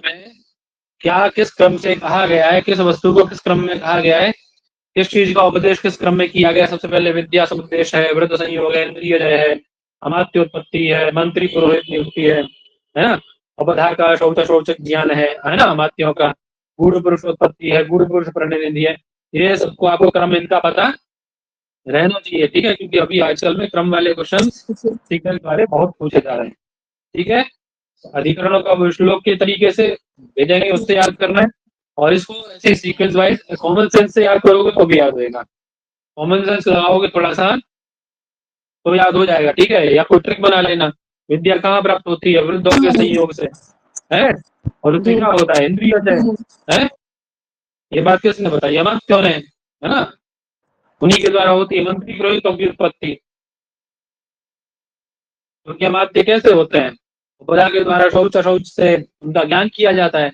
में क्या किस क्रम से कहा गया है, किस वस्तु को किस क्रम में कहा गया है, किस चीज का उपदेश किस क्रम में किया गया। सबसे पहले विद्या समुपदेश है, वृद्ध संयोग है, इंद्रिय जय है, अमात्योत्पत्ति है, मंत्री पुरोहित नियुक्ति है ना, उपधार का शौच ज्ञान है ना, अमात्यों का गूढ़ पुरुषोत्पत्ति है, गूढ़ पुरुष प्रणिधि है। ये सबको आपको क्रम इनका पता रहना चाहिए, ठीक है, क्योंकि अभी आजकल में क्रम वाले क्वेश्चन सीक्वेंस वाले बहुत पूछे जा रहे हैं, ठीक है। अधिकरणों का श्लोक के तरीके से भेजेंगे, उससे याद करना है, और इसको ऐसे सीक्वेंस वाइज कॉमन सेंस से याद करोगे तो भी याद होगा, कॉमन सेंस लगाओगे थोड़ा सा तो याद हो जाएगा, ठीक है। या कोई ट्रिक बना लेना, विद्या कहाँ प्राप्त होती है, वृद्धों के संयोग से है, और उससे क्या होता है, इंद्रिय है। ये बात किसने बताई, अमात्यों ने, है ना, उन्हीं के द्वारा होती है मंत्री पुरोहितों की उत्पत्ति। क्योंकि अमात्य कैसे होते हैं, उपधा के द्वारा शौच से उनका ज्ञान किया जाता है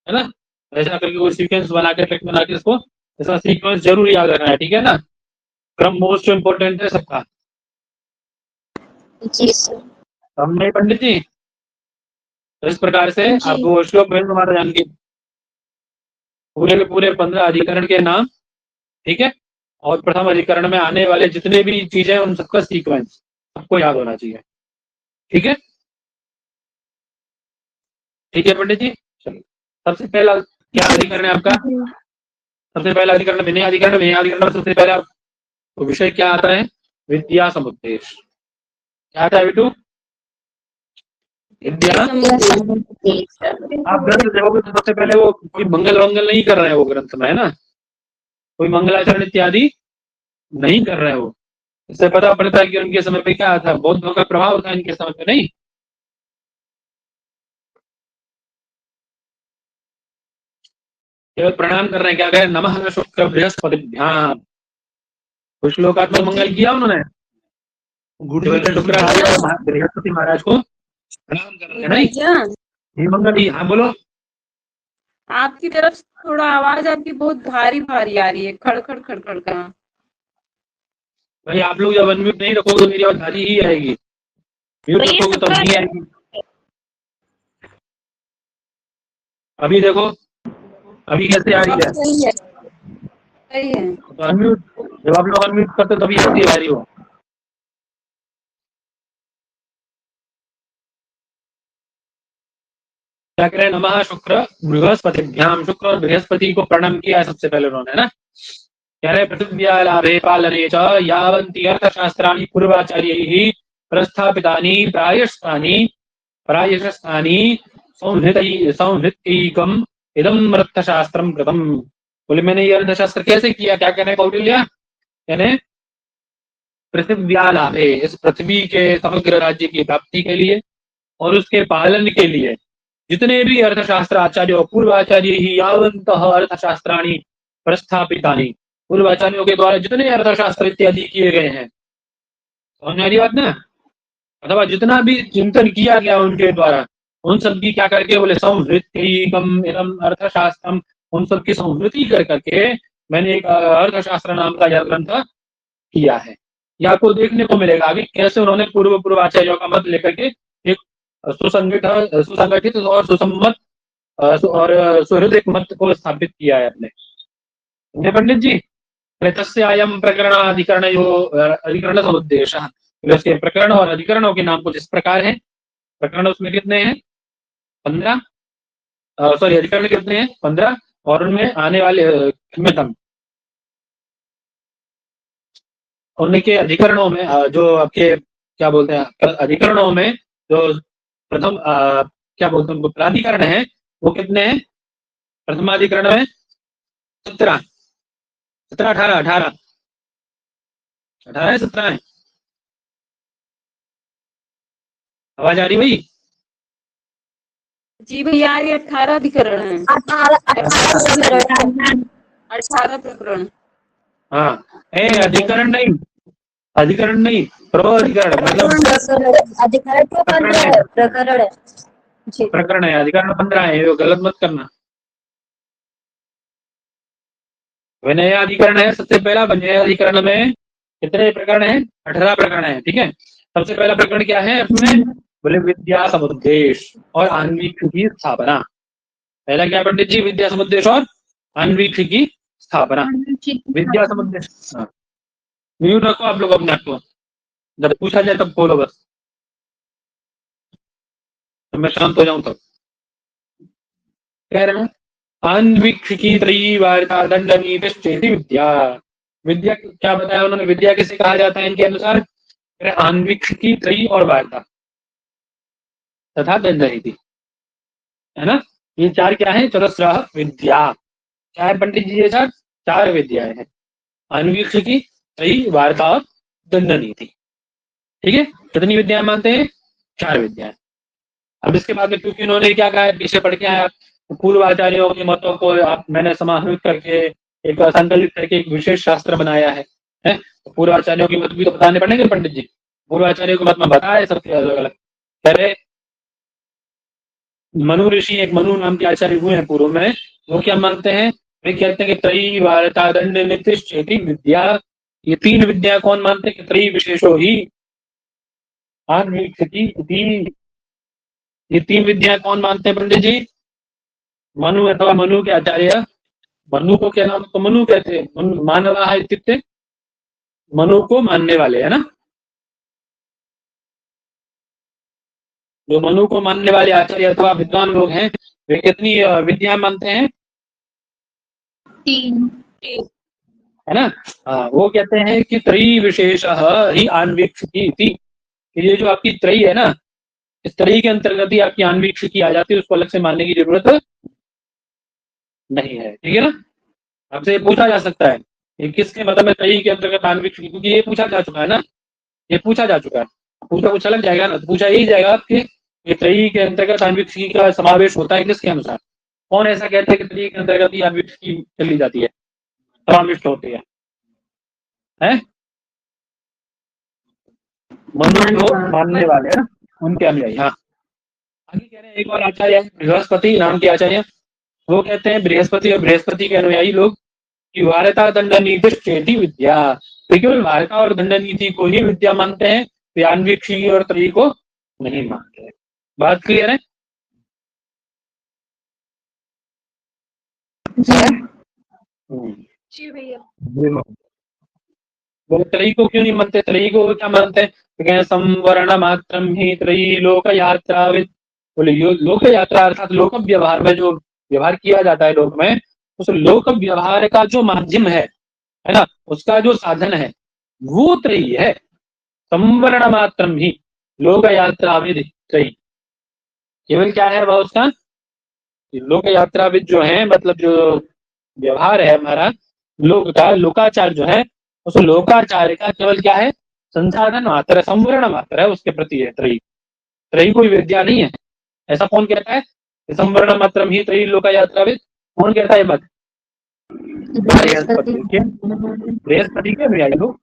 ना। ऐसा करके वो सीक्वेंस बना के ट्रिक बना के इसको ऐसा सीक्वेंस जरूर याद रखना है, ठीक है ना। क्रम मोस्ट इम्पोर्टेंट है सबका। जी सर। हमने पंडित जी तो इस प्रकार से आपको श्लोक में हमारा जान के पूरे 15 अधिकरण के नाम, ठीक है, और प्रथम अधिकरण में आने वाले जितने भी चीजें उन सबका सीक्वेंस सबको याद होना चाहिए, ठीक है। ठीक है पंडित जी, चलिए सबसे पहला क्या अधिकरण है आपका, सबसे पहला अधिकरण विनय अधिकरण। विनय अधिकरण में सबसे पहला तो विषय क्या आता है, विद्या समुपदेश। क्या आता है बेटू, विद्या। आप ग्रंथ देखोगे तो सबसे पहले वो कोई मंगल नहीं कर रहे हैं वो ग्रंथ में, है ना, कोई मंगलाचरण इत्यादि नहीं कर रहे हैं वो। इससे पता पड़ता है कि उनके समय पे क्या था, बौद्धों का प्रभाव था इनके समय पे, नहीं। केवल प्रणाम कर रहे हैं, क्या कह रहे हैं, नमः शुक्र बृहस्पतिभ्याम। कुछ लोग आत्मा मंगल किया उन्होंने, बृहस्पति महाराज को प्रणाम कर रहे हैं, नहीं मंगल। हाँ बोलो। आपकी तरफ थोड़ा आवाज आपकी बहुत भारी भारी आ रही है, खड़खड़ खड़खड़ का। भाई आप लोग जब अनम्यूट नहीं रखोगे तो मेरी आवाज भारी ही आएगी, म्यूट रखोगे तो नहीं आएगी। अभी देखो अभी कैसे आ रही है, सही है। तो अनम्यूट, जब आप लोग अनम्यूट करते तभी आती है भारी हो। क्या कह रहे हैं, नमः शुक्र बृहस्पतिभ्याम। शुक्र और बृहस्पति को प्रणाम किया है सबसे पहले उन्होंने, ना। कह रहे पृथिव्या लाभे पालने च यावन्ति अर्थशास्त्राणि पूर्वाचार्यैः प्रस्थापितानि प्रायशस्तानि संहृतैकम् इदम् अर्थशास्त्रम् कृतम्। बोले मैंने ये अर्थशास्त्र कैसे किया, क्या कहने कौटिल्य, यानी पृथिव्या लाभे, इस पृथ्वी के समग्र राज्य की प्राप्ति के लिए और उसके पालन के लिए जितने भी अर्थशास्त्र आचार्य पूर्वाचार्य ही यावन्तः अर्थशास्त्राणि प्रस्थापितानि, पूर्वाचार्यों के द्वारा जितने अर्थशास्त्र इत्यादि किए गए हैं, समझ में आ रही बात ना, अथवा जितना भी चिंतन किया गया उनके द्वारा, उन सब की क्या करके बोले संहृत्यैकम् इदम् अर्थशास्त्रम, उन सब की संहृति कर करके मैंने एक अर्थशास्त्र नाम का यह ग्रंथ किया है। यह आपको देखने को मिलेगा आगे कैसे उन्होंने पूर्वाचार्यों का मत लेकर के एक सुसंगठित और सुसम्मत और सुहृद मत को स्थापित किया है अपने। पंडित जी तस्य अयं अधिकरण समुद्देशः, इसके प्रकरण और अधिकरणों के नाम कुछ इस प्रकार है। प्रकरण उसमें कितने हैं, 15, सॉरी अधिकरण कितने हैं, 15, और उनमें आने वाले क्षम्यताम उनके अधिकरणों में जो आपके क्या बोलते हैं, अधिकरणों में जो प्रथम क्या बोलते हैं प्राधिकरण है वो कितने हैं, प्रथमाधिकरण में 17, 18 है, 17 है। आवाज आ रही भाई? जी भैया आ रही, 18 अधिकरण है, 18 प्रकरण। हाँ अधिकरण नहीं, प्रधिकरण मतलब अधिकरण तो 15 है, प्रकरण है, प्रकरण है, अधिकरण 15 है, वो गलत मत करना। विनय अधिकरण है सबसे पहला। विनय अधिकरण में कितने प्रकरण है, 18 प्रकरण है, ठीक है। सबसे पहला प्रकरण क्या है उसमें, बोले विद्या समुद्देश और आन्विक की स्थापना। पहला क्या पंडित जी? विद्या समुद्देश और अन्वीक्षी की स्थापना। विद्या समुद्देश, हाँ, म्यूट रखो आप लोग अपने आप को, जब पूछा जाए तब बोलो बस, तो मैं शांत हो जाऊं तब। कह रहे हैं अन्वीक्षिकी त्रयी वार्ता दंड नीतिश्चेति विद्या। विद्या क्या बताया उन्होंने? विद्या किसे कहा जाता है इनके अनुसार? अन्वीक्षिकी त्रयी और वार्ता तथा दंड नीति, है ना? ये चार क्या है? चतुस्रः विद्या। क्या है पंडित जी? ये चार विद्याएं हैं, अन्वीक्षिकी त्रयी वार्ता और दंड नीति। ठीक है, कितनी विद्याएं मानते हैं? 4 विद्याएं। अब इसके बाद में क्योंकि उन्होंने क्या कहा है, पीछे पढ़ के आया, पूर्व आचार्यों के मतों को मैंने समाहित करके एक संकलित करके एक विशेष शास्त्र बनाया है, तो पूर्व आचार्यों के मत भी तो बताने पड़ेंगे पंडित जी। पूर्व आचार्यों के मत में बताया सबके अलग अलग। कह रहे मनु ऋषि, एक मनु नाम के आचार्य हुए हैं पूर्व में, वो क्या मानते हैं? वे कहते हैं कि त्रयी वार्ता दंड नीतिश्चेति विद्या। ये 3 विद्या कौन मानते हैं? कि त्रयी विशेषो ही अन्वीक्षिकी। ये 3 विद्या कौन मानते हैं पंडित जी? मनु अथवा मनु के आचार्य। मनु को क्या नाम? तो मनु कहते हैं, मानवा है इत्युक्ते, मनु को मानने वाले, है ना? जो मनु को मानने वाले आचार्य अथवा विद्वान लोग हैं, वे कितनी विद्या मानते हैं? 3। है ना? हाँ, वो कहते हैं कि त्रयी विशेषः ही अन्वीक्षिकी। ये जो आपकी त्रयी है ना, इस त्रयी के अंतर्गत ही आपकी अन्वीक्षिकी आ जाती है, उसको अलग से मानने की जरूरत नहीं है। ठीक है ना? आपसे ये पूछा जा सकता है ये किसके मतलब में त्रयी के अंतर्गत अन्वीक्षिकी, क्योंकि ये पूछा जा चुका है ना, ये पूछा जा चुका है, पूछा लग जाएगा ना, तो पूछा यही जाएगा कि ये त्रयी के अंतर्गत अन्वीक्षिकी का समावेश होता है किसके अनुसार? कौन ऐसा कहते हैं कि त्रयी के अंतर्गत ही अन्वीक्षिकी चली जाती है, समाविष्ट होती है? मनु को मानने वाले, है ना, उनके अनुयायी। हाँ, आगे कह रहे हैं एक और आचार्य है बृहस्पति नाम के आचार्य, वो कहते हैं बृहस्पति और बृहस्पति के अनुयायी लोग कि वार्ता दंड नीति चेति विद्या। तो केवल वार्ता और दंड नीति को ही विद्या मानते हैं, अन्वीक्षिकी और त्रयी को नहीं मानते हैं। बात क्लियर है? जी भैया। बोले त्रयी को क्यों नहीं मानते? त्रयी को क्या मानते हैं? तो संवरण मात्रम ही त्रयी लोक यात्रा। बोले लोक यात्रा अर्थात लोक व्यवहार में जो व्यवहार किया जाता है लोक में, उस लोक व्यवहार का जो माध्यम है ना, उसका जो साधन है वो त्रयी है। संवरण मात्रम ही लोक यात्राविद त्रयी। केवल क्या है वह उसका लोक यात्राविद जो है, मतलब जो व्यवहार है हमारा लोक का, लोकाचार जो है, उस लोकाचार का केवल क्या है? संसाधन मात्र, संवरण मात्र है उसके प्रति है त्रयी। त्रयी कोई विद्या नहीं है। ऐसा कौन कहता है? संवरण मात्रम ही त्रयी लोक यात्राविद। कौन कहता है बात? बृहस्पति के अनुयायी लोग।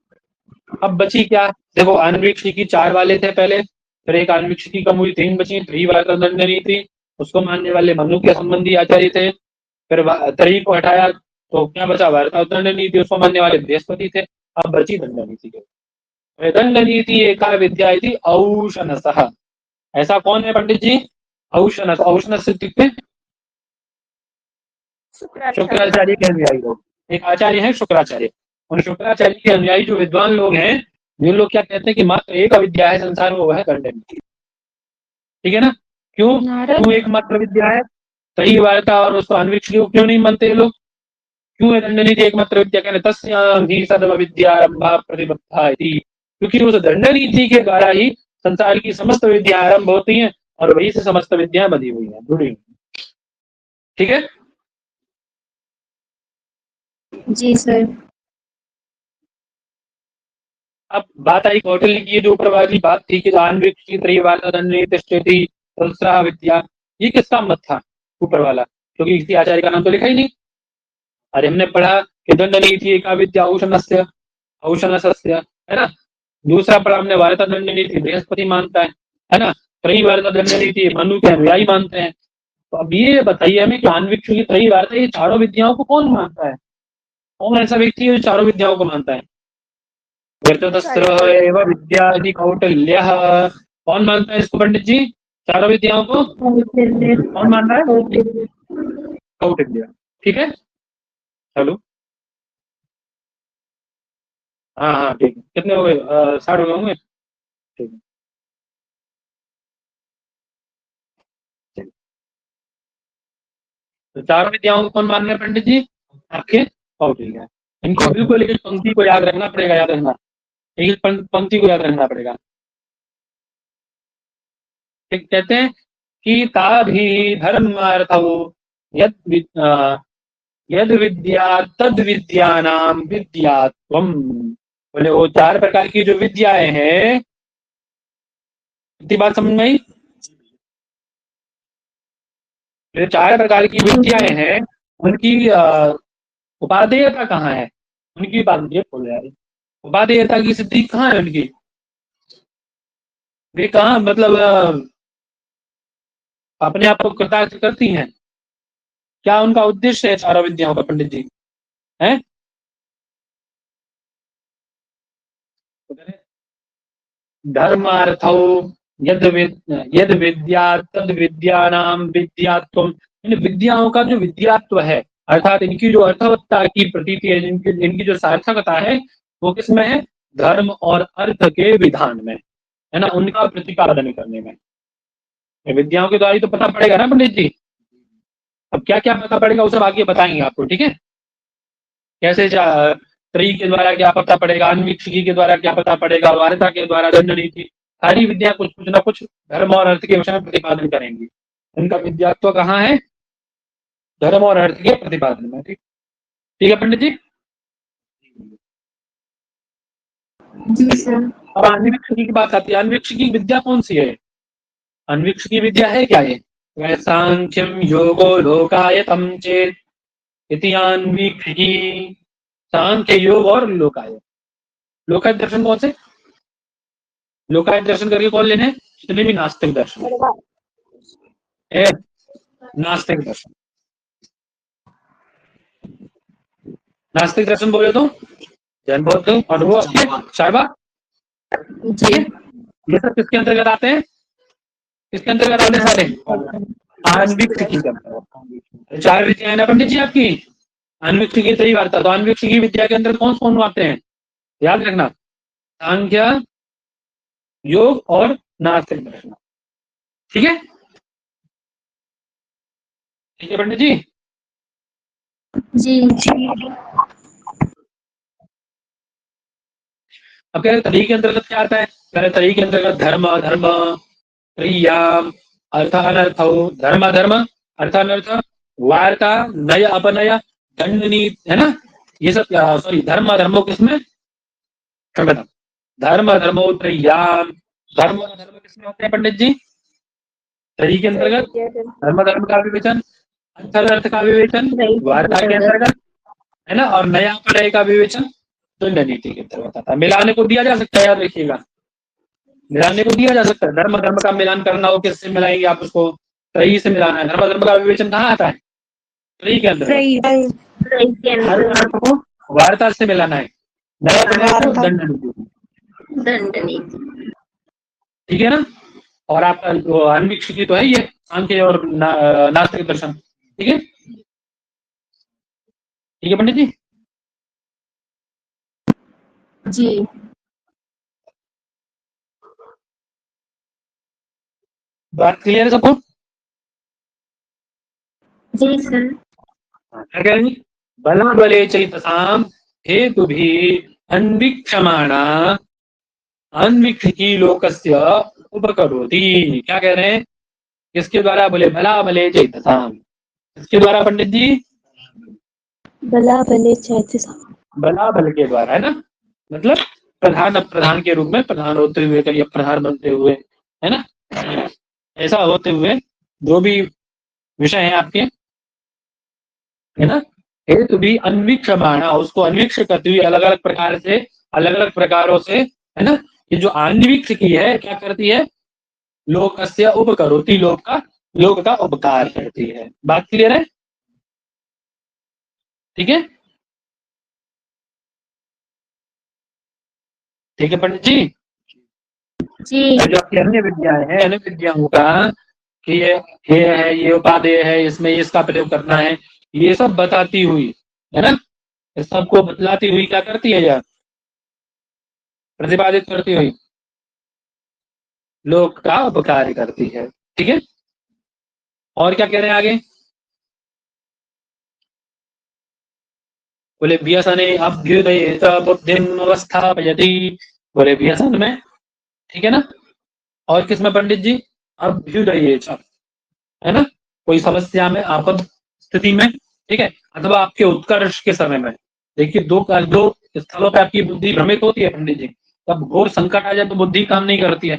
अब बची क्या? देखो, अन्वीक्षिकी 4 वाले थे पहले, फिर एक अन्वीक्षिकी का मूल 3 बची, त्रयी वार्ता दंड नीति, उसको मानने वाले मनु के संबंधी आचार्य थे। फिर त्रयी को हटाया तो क्या बचा? वार्ता दंड नीति, उसको मानने वाले बृहस्पति थे। अब बची दंड नीति के। दंड नीति एका विद्या इति औशनसः। ऐसा कौन है पंडित जी? औशनस। औशनस इत्युक्ते शुक्राचार्य के अनुयायी लोग। एक आचार्य है शुक्राचार्य, उन शुक्राचार्य के अनुयायी जो विद्वान लोग हैं, ये लोग क्या कहते हैं कि मात्र एक अविद्या है संसार में, वो है दंड नीति। ठीक है ना? क्यों एकमात्र विद्या है? त्रयी वार्ता और उसको अन्वीक्षिकी को क्यों नहीं मानते लोग? क्यों है दंड नीति एकमात्र विद्या? कहने तस्यां ही सदव विद्यारंभा प्रतिबद्धा इति। क्योंकि उस दंड नीति के द्वारा ही संसार की समस्त विद्या आरंभ होती हैं और वही से समस्त विद्या बधी हुई है, जुड़ी हुई। ठीक है? जी सर। अब बात आई कौटिल्य की, जो ऊपर वाली बात थी कि अन्वीक्षिकी त्रयी वार्ता दंड नीतिश्चेति सहस्रः विद्या, ये किसका मत था ऊपर वाला? क्योंकि किसी आचार्य का नाम तो लिखा ही नहीं। अरे हमने पढ़ा कि दंड नीति एका विद्या औशनस्य, औशनसस्य, है ना? दूसरा पढ़ा हमने वार्ता दंड नीति बृहस्पति मानता है ना? त्रयी वार्ता दंड नीति मनु के अनुयायी मानते हैं। तो अब ये बताइए हमें कि अन्वीक्षिकी त्रयी वार्ता, ये चारों विद्याओं को कौन मानता है? कौन ऐसा व्यक्ति है जो चारों विद्याओं को मानता है? विद्या यदि कौटिल्यः। कौन मानता है इसको पंडित जी? चारों विद्याओं को कौन मान रहा है? कौटिल्य। ठीक है, हेलो, हाँ हाँ ठीक है, कितने हो गए? 60 हो गए होंगे। ठीक है, ठीक। तो चारों विद्याओं को कौन मान रहे हैं पंडित जी? आपके कौटिल्य। इनको बिल्कुल एक पंक्ति को याद रखना पड़ेगा, याद रखना, एक पंक्ति को याद रखना पड़ेगा। ठीक, कहते हैं कि ताभि धर्मार्थौ यद यद विद्या तद विद्यानाम विद्यात्वम। बोले वो चार प्रकार की जो विद्याएं हैं, इतनी बात समझ में आई? जो चार प्रकार की विद्याएं हैं, उनकी उपादेयता कहाँ है? उनकी बात ये बोल रहा है, उपादेयता की सिद्धि कहाँ है उनकी? वे कहाँ मतलब अपने आप को कृतार्थ करती हैं? क्या उनका उद्देश्य है चारों विद्याओं का पंडित जी? है धर्मार्थौ यद विद्या तद विद्यानाम विद्यात्वम। इन विद्याओं का जो विद्यात्व है, अर्थात इनकी जो अर्थवत्ता की प्रतीति है, इनकी जो सार्थकता है, वो किसमें है? धर्म और अर्थ के विधान में, है ना, उनका प्रतिपादन करने में। विद्याओं के द्वारा ही तो पता पड़ेगा ना पंडित जी। अब क्या क्या पता पड़ेगा वो सब आगे बताएंगे आपको, ठीक है? कैसे त्रयी के द्वारा क्या पता पड़ेगा, अन्वीक्षिकी के द्वारा क्या पता पड़ेगा, वार्ता के द्वारा दंड नीति, सारी विद्या कुछ कुछ ना कुछ धर्म और अर्थ के विषय में प्रतिपादन करेंगी। उनका विद्यात्व कहाँ है? धर्म और अर्थ के प्रतिपादन में। ठीक, ठीक है पंडित जी। जी सर। अब अन्वीक्षिकी की बात आती है। अन्वीक्षिकी विद्या कौन सी है? अन्वीक्षिकी विद्या है क्या ये? सांख्यम योगो लोकायतम चेत इति अन्वीक्षिकी। सांख्य, योग और लोकायत। लोकायत दर्शन कौन से? लोकायत दर्शन करके कौन लेने? जितने भी नास्तिक दर्शन है, नास्तिक दर्शन। नास्तिक दर्शन बोले तो जैन बौद्ध और वो शैवा, जी। ये सब किसके अंतर्गत आते हैं? किसके अंतर्गत आते हैं? सारे अन्वीक्षिकी के अंतर्गत। चार विद्याएं ना पंडित जी आपकी, अन्वीक्षिकी सही वार्ता। तो अन्वीक्षिकी विद्या के अंदर कौन कौन आते हैं? याद रखना, सांख्य, योग और नास्तिक दर्शन। ठीक है, ठीक है पंडित जी। जी जी। अब कह रहे तरी के अंतर्गत क्या आता है? कह रहे तरी के अंतर्गत धर्म धर्म क्रियाम अर्थ अनर्थ, धर्म धर्म अर्थ अनर्थ, वार्ता नय अपनय दंड नीति, है ना, ये सब। सॉरी, धर्म धर्मो किसमें? धर्म धर्मो त्रय्याम। धर्म और धर्म किसमें होते हैं पंडित जी? तरी के अंतर्गत धर्म धर्म का विवेचन, अर्थ अर्थ का विवेचन वार्ता के अंतर्गत, है ना, और नया अपनय का विवेचन दंड नीति के अंतर्गत आता है। मिलाने को दिया जा सकता है, याद रखिएगा, मिलाने को दिया जा सकता है। धर्म धर्म का मिलान करना हो, किससे मिलाएंगे आप उसको? त्रयी से मिलाना है। धर्म धर्म का विवेचन कहाँ आता है? त्रयी के अंदर। वार्ता से मिलाना है, नया अपनय दंड नीति। दंड नीति। ठीक है ना। और आपका अन्वीक्षिकी तो है ये सांख्य और नास्तिक दर्शन। ठीक है, ठीक है पंडित जी। जी बात क्लियर है सबको? जी सर। क्या कह रही? बला बले चैतसाम हेतु भी अन्वीक्षमाणा अन्वीक्षिकी लोकस्य उपकरोति। क्या कह रहे हैं? किसके द्वारा? बोले बला बले चैतसाम। किसके द्वारा पंडित जी? बला बले चैतसाम। बला बल के द्वारा, है ना, मतलब प्रधान प्रधान के रूप में, प्रधान होते हुए, कभी प्रधान बनते हुए, है ना, ऐसा होते हुए जो भी विषय है आपके, है ना, हेतु भी अन्वीक्षमाणा, उसको अन्वीक्ष करती हुई अलग अलग प्रकार से, अलग अलग प्रकारों से, है ना, ये जो अन्वीक्षिकी है क्या करती है? लोकस्य उपकरोति, लोक का उपकार करती है। बात क्लियर है? ठीक है, ठीक है पंडित जी। जी जो आपकी अन्य विद्याएं हैं, अन्य विद्याओं का कि ये है, ये उपादेय है, इसमें इसका प्रयोग करना है, ये सब बताती हुई, है ना, इस सबको बतलाती हुई क्या करती है यार, प्रतिपादित करती हुई लोक का उपकार करती है। ठीक है, और क्या कह रहे हैं आगे, बोले व्यसने अभ्युदये च बुद्धिम अवस्थापयति, बोले व्यसन में, ठीक है ना, और किसमें पंडित जी, अभ्युदये च, है ना, कोई समस्या में, आपद स्थिति में, ठीक है, अथवा आपके उत्कर्ष के समय में। देखिए दो स्थलों पे आपकी बुद्धि भ्रमित होती है पंडित जी, तब घोर संकट आ जाए तो बुद्धि काम नहीं करती है।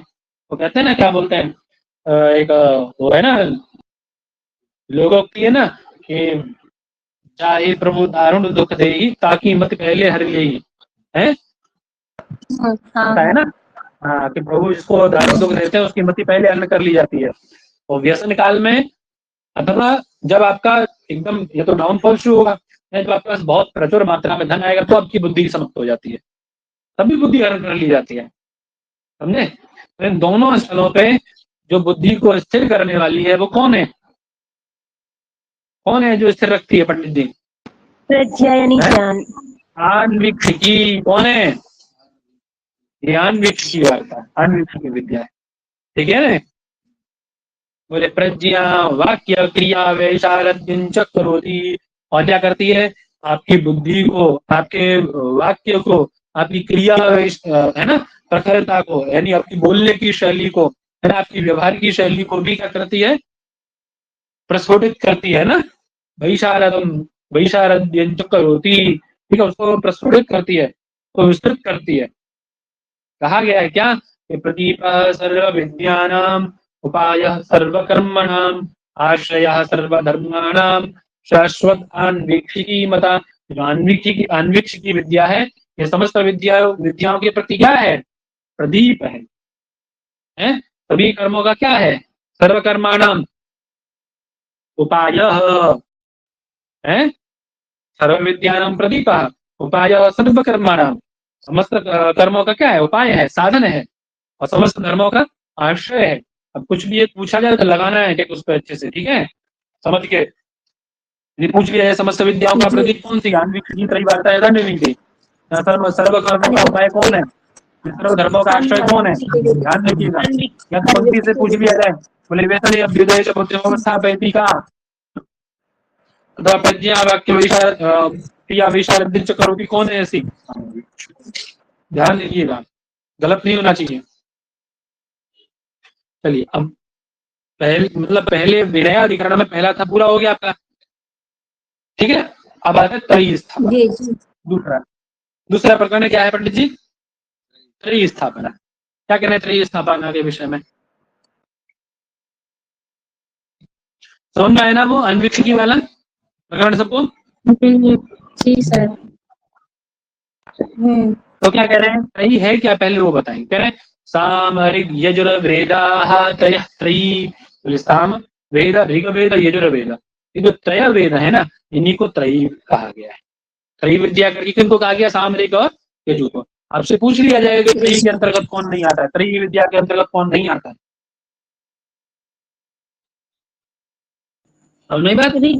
वो कहते हैं ना, क्या बोलते हैं, एक वो है ना, लोगों की है ना, कि चाहे प्रभु दारुण दुख दे ताकि मत पहले हर यही है, हाँ होता है हाँ ना, हाँ, कि प्रभु जिसको दारुण दुख देते हैं उसकी मति पहले हरण कर ली जाती है। और व्यसन काल में, अथवा जब आपका एकदम ये तो डाउनफॉल शुरू होगा, जब आपके पास बहुत प्रचुर मात्रा में धन आएगा तो आपकी बुद्धि समाप्त हो जाती है, तभी बुद्धि हरण कर ली जाती है, समझे। तो इन दोनों स्थलों पे जो बुद्धि को स्थिर करने वाली है वो कौन है, कौन है जो स्थिर रखती है पंडित जी, प्रज्ञा यानी ज्ञान। आन्वीक्षिकी कौन है, ये आन्वीक्षिकी वार्ता, आन्वीक्षिकी विद्या है, ठीक है ना। बोले प्रज्ञा वाक्य क्रिया वैशारद्यं च करोति, और क्या करती है, आपकी बुद्धि को, आपके वाक्य को, आपकी क्रिया है ना, प्रखरता को, यानी आपकी बोलने की शैली को, है ना, आपकी व्यवहार की शैली को भी क्या करती है, प्रस्फुटित करती है ना, वैशारदम वैशारद्यं च करोति, ठीक है, उसको प्रस्फुटित करती है, तो विस्तृत करती है। कहा गया है क्या, कि प्रदीप सर्व विद्यानाम, उपाय सर्वकर्मणाम, आश्रय सर्वधर्माणाम, शाश्वत अन्वीक्षिकी मता। जो अन्वीक्षिकी विद्या है, ये समस्त विद्याओं के प्रति क्या है, प्रदीप है? सभी कर्मों का क्या है, सर्वकर्माणाम उपाय है, सर्व विद्यानाम प्रदीप, उपाय सर्वकर्माणाम, समस्त कर्मों का क्या है, उपाय है, साधन है, और समस्त धर्मों का आश्रय है। अब कुछ भी एक पूछा जाए तो लगाना है टेक उस पर अच्छे से, ठीक है, समझ के। यदि पूछ लिया जाए समस्त विद्याओं का प्रतीक कौन सी, आन्वीक्षिकी वार्ता है, दंड नीति, सर्व कर्मों का उपाय कौन है, सर्व धर्मों का आश्रय कौन है, ध्यान रखिएगा। या तो पंक्ति से पूछ लिया जाए, बोले वैसे अभ्युदय से बुद्धिमवस्था पैती का, अथवा प्रज्ञा वाक्य क्रिया विशारद करोति, कौन है ऐसी, ध्यान दीजिएगा, गलत नहीं होना चाहिए। चलिए अब पहले विनयाधिकरण में पहला था पूरा हो गया आपका, ठीक है। अब आता है त्रयी स्थापना, जी जी दूसरा प्रकरण क्या है पंडित जी, त्रयी स्थापना। क्या कहना है त्रयी स्थापना के विषय में, समझ में आया ना वो अन्वीक्षिकी वाला प्रकरण सबको, जी सर। तो क्या कह रहे हैं, त्रयी है क्या, पहले वो बताएं। कह रहे हैं साम ऋग यजुर्वेदाः त्रयः त्रयी, बोले साम वेद, ऋग्वेद, यजुर्वेद, ये जो त्रय वेद है ना, इन्हीं को त्रयी कहा गया है। त्रयी विद्या करके किनको कहा गया, साम ऋग और यजु को। आपसे पूछ लिया जाएगा कि त्रयी के अंतर्गत कौन नहीं आता है, त्रयी विद्या के अंतर्गत कौन नहीं आता है, अब नहीं बात, नहीं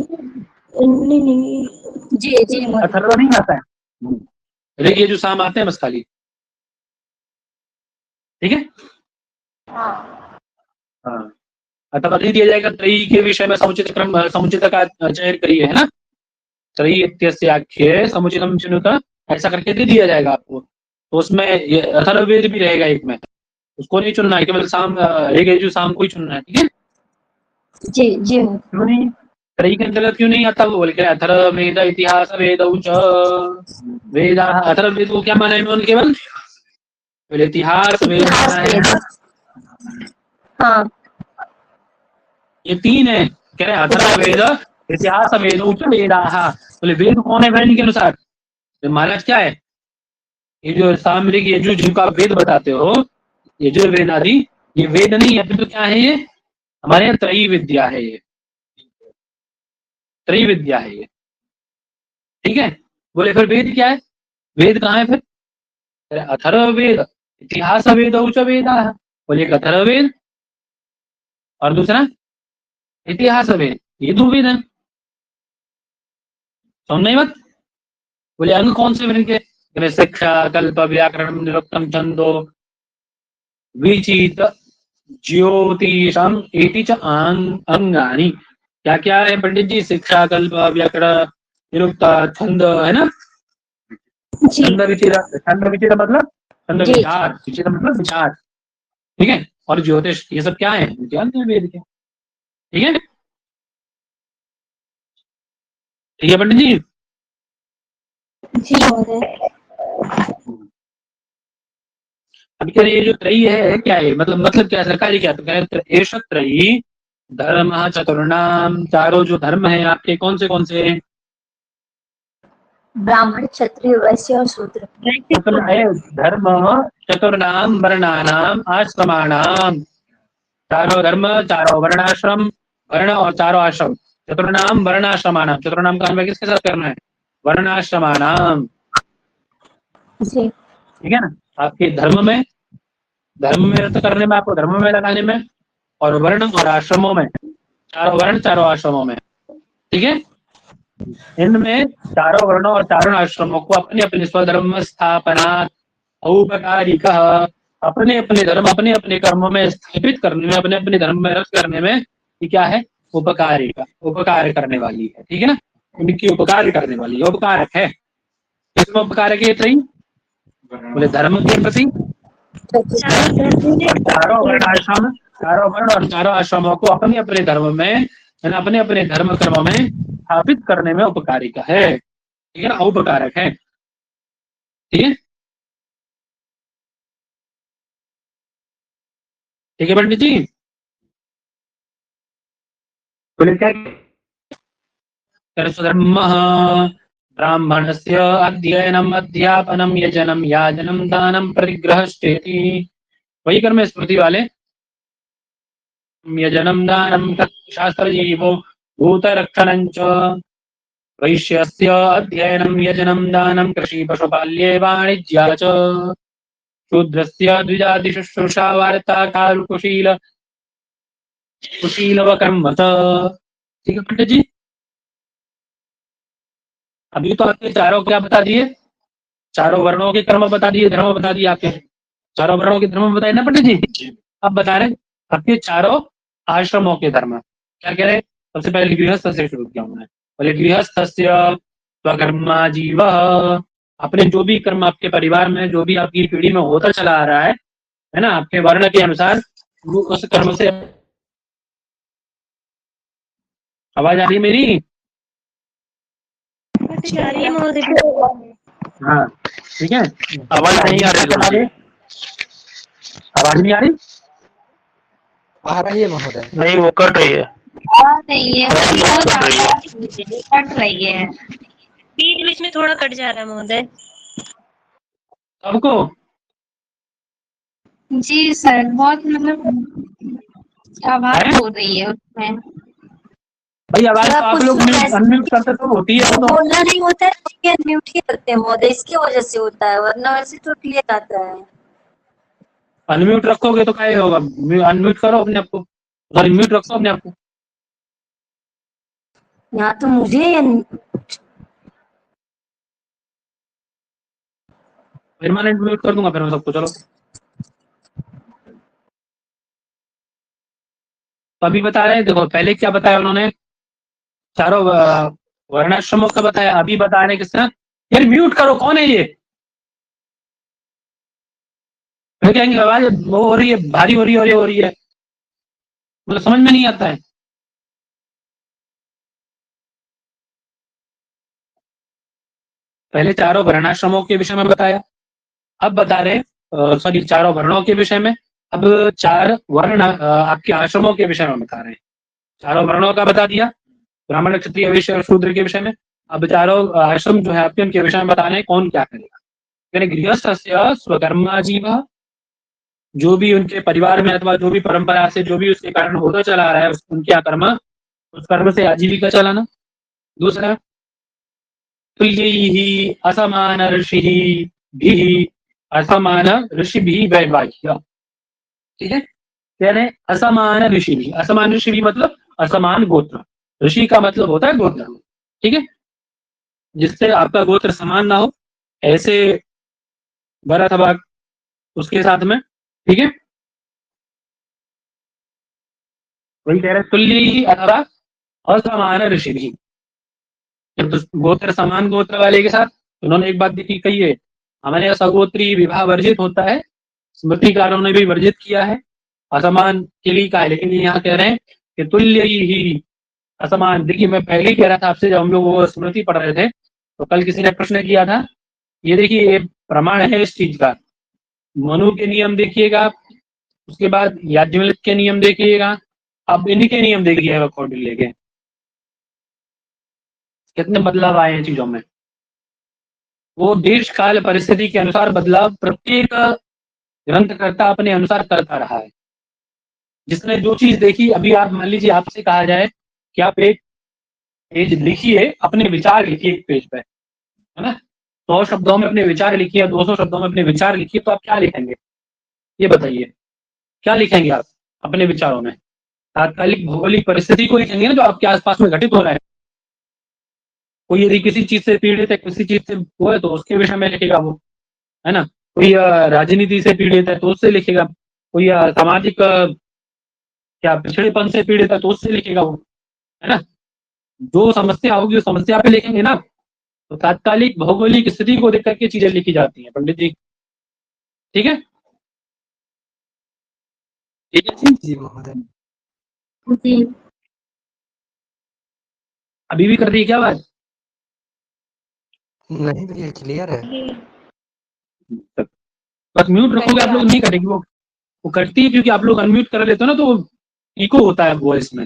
जी जी अथर्व नहीं आता है, ऋग यजु साम आते हैं बस खाली, ठीक है। हाँ, अथवा दिया जाएगा त्रयी के विषय में समुचित क्रम, समुचित का चयन करिए, है ना, त्रयी इत्यस्य आख्ये समुचितम चिनुत, ऐसा करके दे दिया जाएगा आपको। तो उसमें अथर्ववेद भी रहेगा एक में, उसको नहीं चुनना है, केवल साम ऋग यजु साम को ही चुनना है, ठीक है। जी जी क्यों नहीं, त्रयी के अंतर्गत क्यों नहीं आता, वो बोल के अथर्ववेद इतिहास वेद वेद, अथर्ववेद को क्या माना है इन्होंने, केवल इतिहास वेद माना है। हाँ, ये तीन है, कह रहे अथर्ववेद इतिहास वेद उच्च वेदाः, बोले वेद कौन है वैज्ञानिक के अनुसार, तो महाराज क्या है, ये जो सामरिक यजु जिनका आप वेद बताते हो, यजुर्वेद आदि, ये वेद नहीं है, तो क्या है ये, हमारे यहाँ त्रयी विद्या है, ये त्रयी विद्या है ये, ठीक है। बोले फिर वेद क्या है, वेद कहाँ है फिर, अथर्ववेद इतिहास वेद उच्च वेदाः, बोले एक अथर्ववेद और दूसरा इतिहास वेद, ये दो वेद है। समझ नहीं मत? बोले अंग कौन से बन के? शिक्षा, कल्प, व्याकरण, निरुक्तम, छंदो, विचित, ज्योतिषम इति च अंगानि। क्या क्या है पंडित जी? शिक्षा, कल्प, व्याकरण, निरुक्त, छंद, है ना? जी छंद विचित मतलब छंद जी विचार, विचित मतलब विचार, ठीक है। और ज्योतिष, ये सब क्या है? विज्ञान है वेद के, ठीक है। ठीक है पंडित जी। जी महोदय। अब क्या ये जो त्रयी है क्या है? मतलब क्या सरकारी क्या? तो कह रहे एष त्रयी धर्म चतुर्णाम, चारों जो धर्म है आपके कौन से हैं? ब्राह्मण, क्षत्रिय, वैश्य और शूद्र। धर्म चतुर्णाम वर्णानाम आश्रमाणाम, चारों धर्म, चारों वर्णाश्रम, वर्ण और चारों आश्रम, चतुर्नाम वर्णाश्रमाणाम। चतुर्नाम का अन्वय किसके साथ करना है? वर्णाश्रमाणाम, जी ठीक है ना। आपके धर्म में अर्थ करने में, आपको धर्म में लगाने में, और वर्ण और आश्रमों में, चारों वर्ण चारों आश्रमों में, ठीक है। इनमें चारों वर्णों और चारों आश्रमों को अपने अपने स्वधर्म स्थापना औपकारिक, अपने अपने धर्म अपने अपने कर्मों में स्थापित करने में, अपने अपने धर्म में रस करने में, ये क्या है? उपकारिका, उपकार करने वाली है, ठीक है ना। उनकी उपकार करने वाली उपकारक है। किसमें उपकारक है? त्रयी बोले धर्म के प्रति, चारों वर्ण आश्रम, चारों वर्ण और चारों आश्रमों को अपने अपने धर्म में, अपने अपने धर्म कर्म में स्थापित करने में उपकारिका है, ठीक है ना, उपकारक है, ठीक है। ठीक है पंडित जी। बोले क्या? धर्म ब्राह्मणस्य अध्ययनम अध्यापनम यजनम याजनम दानम परिग्रहश्चेति। वही कर्म स्मृति वाले। यजनम दानम शास्त्र जीवो भूतरक्षणं च, वैश्यस्य अध्ययनम यजनम दानम कृषि पशुपाल्ये वाणिज्या च, शूद्रस्य द्विजादि शुश्रूषा वार्ता काल कुशील व कर्म च। ठीक है पंडित जी। अभी तो आपके चारों क्या बता दिए? चारों वर्णों के कर्म बता दिए, धर्म बता दिए आपके। चारों वर्णों के धर्म बताए ना पंडित जी। अब बता रहे आपके चारों आश्रमों के धर्म। क्या कह रहे? सबसे पहले गृहस्थ से शुरू किया उन्होंने। बोले गृहस्थस्य स्वकर्मा जीव, अपने जो भी कर्म आपके परिवार में, जो भी आपकी पीढ़ी में होता चला आ रहा है ना, आपके वर्ण के अनुसार उस कर्म से। आवाज आ रही है मेरी? हाँ ठीक है। आवाज नहीं आ रही? आवाज नहीं आ रही? आ रही है महोदय। नहीं, वो कट रही है। नहीं है, कट रही है, बीच बीच में थोड़ा कट जा रहा है महोदय। सबको? जी सर, बहुत मतलब आवाज हो रही है उसमें। भाई आवाज तो आप लोग अनम्यूट करते तो होती है, तो बोलना नहीं होता है, म्यूट ही करते हैं महोदय, इसकी वजह से होता है, वरना वैसे तो क्लियर आता है। अनम्यूट रखोगे तो क्या होगा? अनम्यूट करो अपने आप को, सॉरी म्यूट रखो अपने आप को। यहाँ तो मुझे परमानेंट म्यूट कर दूंगा फिर मैं सबको। चलो तो अभी बता रहे हैं, देखो पहले क्या बताया उन्होंने? चारों वर्णाश्रमों का बताया। अभी बता रहे किस तरह? यार म्यूट करो, कौन है ये? मैं कहेंगे आवाज वो हो रही है, भारी हो रही है, हो रही है, मतलब समझ में नहीं आता है। पहले चारों वर्णाश्रमों के विषय में बताया, अब बता रहे, सॉरी चारों वर्णों के विषय में, अब चार वर्ण आपके आश्रमों के विषय में बता रहे हैं। चारों वर्णों का बता दिया, ब्राह्मण, क्षत्रिय, वैश्य और शूद्र के विषय में। अब चारों आश्रम जो है आपके, उनके विषय में बताने कौन क्या करेगा। यानी गृहस्थस्य स्वकर्मा जीव, जो भी उनके परिवार में अथवा जो भी परंपरा से जो भी उसके कारण होता चला आ रहा है, उनके कर्म, उस कर्म से आजीविका चलाना। दूसरा, तुल्यैहि असमान ऋषि भी, असमान ऋषि भी वैवाह्य, ठीक है। कह रहे असमान ऋषि भी, असमान ऋषि भी मतलब असमान गोत्र, ऋषि का मतलब होता है गोत्र, ठीक है। जिससे आपका गोत्र समान ना हो, ऐसे वर अथवा उसके साथ में, ठीक है। वही कह रहे तुल्य ही अथवा असमान ऋषि भी, जब तो गोत्र समान गोत्र वाले के साथ उन्होंने एक बात देखी कही है, हमारे यहाँ सगोत्री विवाह वर्जित होता है, स्मृतिकारों ने भी वर्जित किया है, असमान के लिए कहा है, लेकिन यहाँ कह रहे हैं कि तुल्य ही असमान। देखिए मैं पहले ही कह रहा था आपसे, जब हम लोग वो स्मृति पढ़ रहे थे तो कल किसी ने प्रश्न किया था, ये देखिए ये प्रमाण है इस चीज का। मनु के नियम देखिएगा, उसके बाद याज्ञवल्क्य के नियम देखिएगा, अब इनके नियम देखिएगा कौटिल्य के, कितने बदलाव आए हैं चीजों में। वो देश काल परिस्थिति के अनुसार बदलाव प्रत्येक ग्रंथकर्ता अपने अनुसार करता रहा है। जिसने जो चीज देखी, अभी आप मान लीजिए आपसे कहा जाए कि आप एक पेज लिखिए, अपने विचार लिखिए एक पेज पे, है ना, 100 शब्दों में अपने विचार लिखिए, 200 शब्दों में अपने विचार लिखिए, तो आप क्या लिखेंगे ये बताइए, क्या लिखेंगे आप अपने विचारों में? तात्कालिक भौगोलिक परिस्थिति को लिखेंगे ना, जो आपके आसपास में घटित हो रहा है। कोई यदि किसी चीज से पीड़ित है, किसी चीज से वो है, तो उसके विषय में लिखेगा वो, है ना। कोई राजनीति से पीड़ित है तो उससे लिखेगा, कोई सामाजिक क्या पिछड़ेपन से पीड़ित है तो उससे लिखेगा वो, है ना। जो समस्या होगी उस समस्या पे लिखेंगे ना। तो तात्कालिक भौगोलिक स्थिति को देख करके चीजें लिखी जाती हैं पंडित जी, ठीक है। ठीक है जी, जी महोदय। जी अभी भी कर दी क्या बात? नहीं भैया क्लियर है। बस म्यूट रखोगे आप लोग, नहीं कटेगी वो कटती है क्योंकि आप लोग अनम्यूट कर लेते हो ना, तो इको होता है वॉइस में।